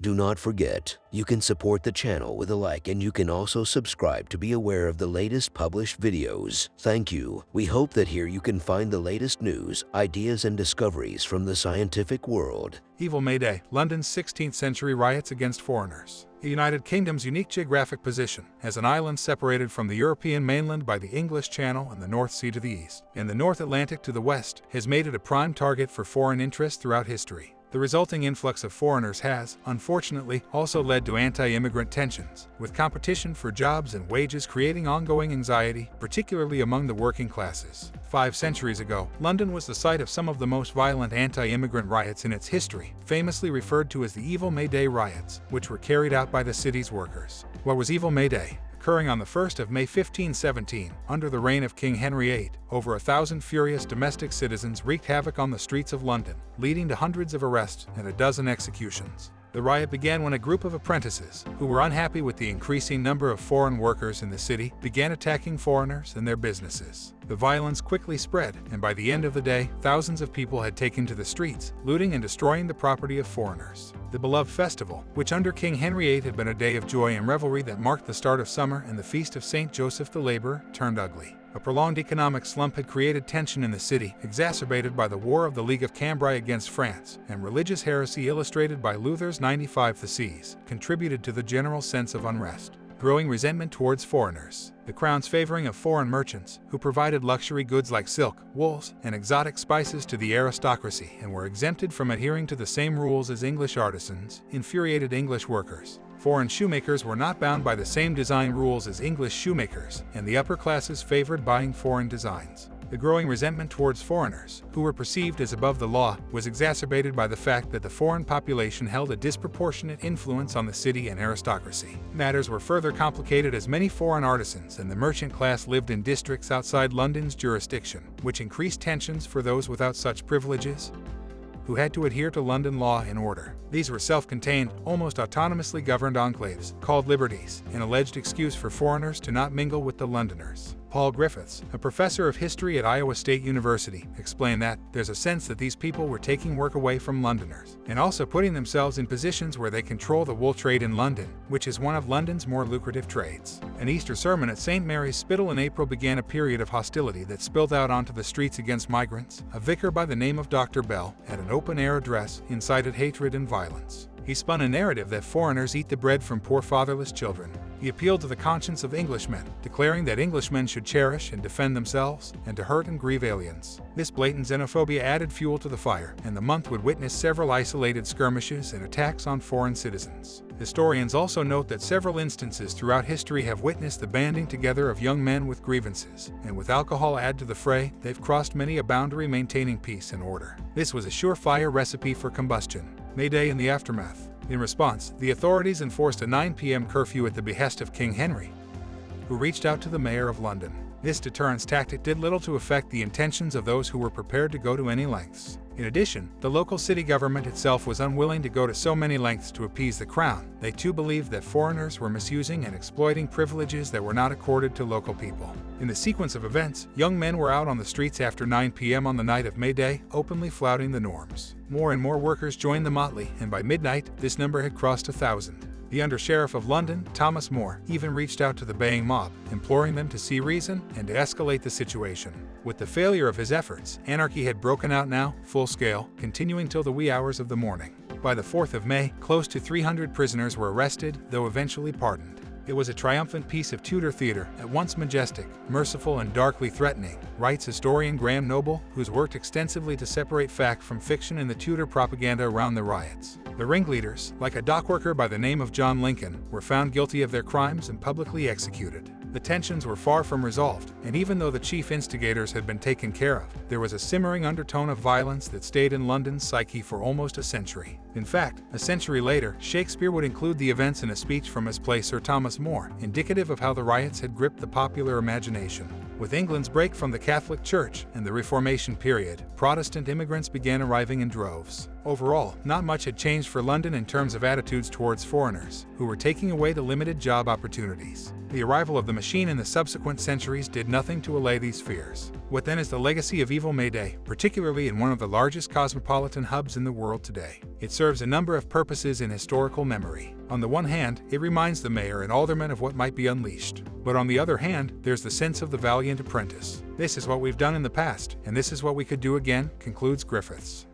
Do not forget, you can support the channel with a like, and you can also subscribe to be aware of the latest published videos. Thank you. We hope that here you can find the latest news, ideas, and discoveries from the scientific world. Evil May Day, London's 16th century riots against foreigners. The United Kingdom's unique geographic position as an island separated from the European mainland by the English Channel and the North Sea to the east, and the North Atlantic to the west, has made it a prime target for foreign interests throughout history. The resulting influx of foreigners has, unfortunately, also led to anti-immigrant tensions, with competition for jobs and wages creating ongoing anxiety, particularly among the working classes. 5 centuries ago, London was the site of some of the most violent anti-immigrant riots in its history, famously referred to as the Evil May Day riots, which were carried out by the city's workers. What was Evil May Day? Occurring on the 1st of May 1517, under the reign of King Henry VIII, over 1,000 furious domestic citizens wreaked havoc on the streets of London, leading to hundreds of arrests and a dozen executions. The riot began when a group of apprentices, who were unhappy with the increasing number of foreign workers in the city, began attacking foreigners and their businesses. The violence quickly spread, and by the end of the day, thousands of people had taken to the streets, looting and destroying the property of foreigners. The beloved festival, which under King Henry VIII had been a day of joy and revelry that marked the start of summer and the feast of St. Joseph the Laborer, turned ugly. A prolonged economic slump had created tension in the city, exacerbated by the War of the League of Cambrai against France, and religious heresy illustrated by Luther's 95 Theses, contributed to the general sense of unrest. Growing resentment towards foreigners, the crown's favoring of foreign merchants, who provided luxury goods like silk, wools, and exotic spices to the aristocracy and were exempted from adhering to the same rules as English artisans, infuriated English workers. Foreign shoemakers were not bound by the same design rules as English shoemakers, and the upper classes favored buying foreign designs. The growing resentment towards foreigners, who were perceived as above the law, was exacerbated by the fact that the foreign population held a disproportionate influence on the city and aristocracy. Matters were further complicated as many foreign artisans and the merchant class lived in districts outside London's jurisdiction, which increased tensions for those without such privileges, who had to adhere to London law and order. These were self-contained, almost autonomously governed enclaves, called liberties, an alleged excuse for foreigners to not mingle with the Londoners. Paul Griffiths, a professor of history at Iowa State University, explained that there's a sense that these people were taking work away from Londoners, and also putting themselves in positions where they control the wool trade in London, which is one of London's more lucrative trades. An Easter sermon at St. Mary's Spital in April began a period of hostility that spilled out onto the streets against migrants. A vicar by the name of Dr. Bell, at an open-air address, incited hatred and violence. He spun a narrative that foreigners eat the bread from poor fatherless children. He appealed to the conscience of Englishmen, declaring that Englishmen should cherish and defend themselves, and to hurt and grieve aliens. This blatant xenophobia added fuel to the fire, and the month would witness several isolated skirmishes and attacks on foreign citizens. Historians also note that several instances throughout history have witnessed the banding together of young men with grievances, and with alcohol added to the fray, they've crossed many a boundary maintaining peace and order. This was a surefire recipe for combustion. May Day and the aftermath. In response, the authorities enforced a 9 p.m. curfew at the behest of King Henry, who reached out to the mayor of London. This deterrence tactic did little to affect the intentions of those who were prepared to go to any lengths. In addition, the local city government itself was unwilling to go to so many lengths to appease the crown. They too believed that foreigners were misusing and exploiting privileges that were not accorded to local people. In the sequence of events, young men were out on the streets after 9 p.m. on the night of May Day, openly flouting the norms. More and more workers joined the motley, and by midnight, this number had crossed 1,000. The Under-Sheriff of London, Thomas More, even reached out to the baying mob, imploring them to see reason and to escalate the situation. With the failure of his efforts, anarchy had broken out now, full scale, continuing till the wee hours of the morning. By the 4th of May, close to 300 prisoners were arrested, though eventually pardoned. It was a triumphant piece of Tudor theatre, at once majestic, merciful, and darkly threatening, writes historian Graham Noble, who's worked extensively to separate fact from fiction in the Tudor propaganda around the riots. The ringleaders, like a dockworker by the name of John Lincoln, were found guilty of their crimes and publicly executed. The tensions were far from resolved, and even though the chief instigators had been taken care of, there was a simmering undertone of violence that stayed in London's psyche for almost a century. In fact, a century later, Shakespeare would include the events in a speech from his play Sir Thomas More, indicative of how the riots had gripped the popular imagination. With England's break from the Catholic Church and the Reformation period, Protestant immigrants began arriving in droves. Overall, not much had changed for London in terms of attitudes towards foreigners, who were taking away the limited job opportunities. The arrival of the machine in the subsequent centuries did nothing to allay these fears. What then is the legacy of evil May Day, particularly in one of the largest cosmopolitan hubs in the world today? It serves a number of purposes in historical memory. On the one hand, it reminds the mayor and aldermen of what might be unleashed. But on the other hand, there's the sense of the valiant apprentice. This is what we've done in the past, and this is what we could do again, concludes Griffiths.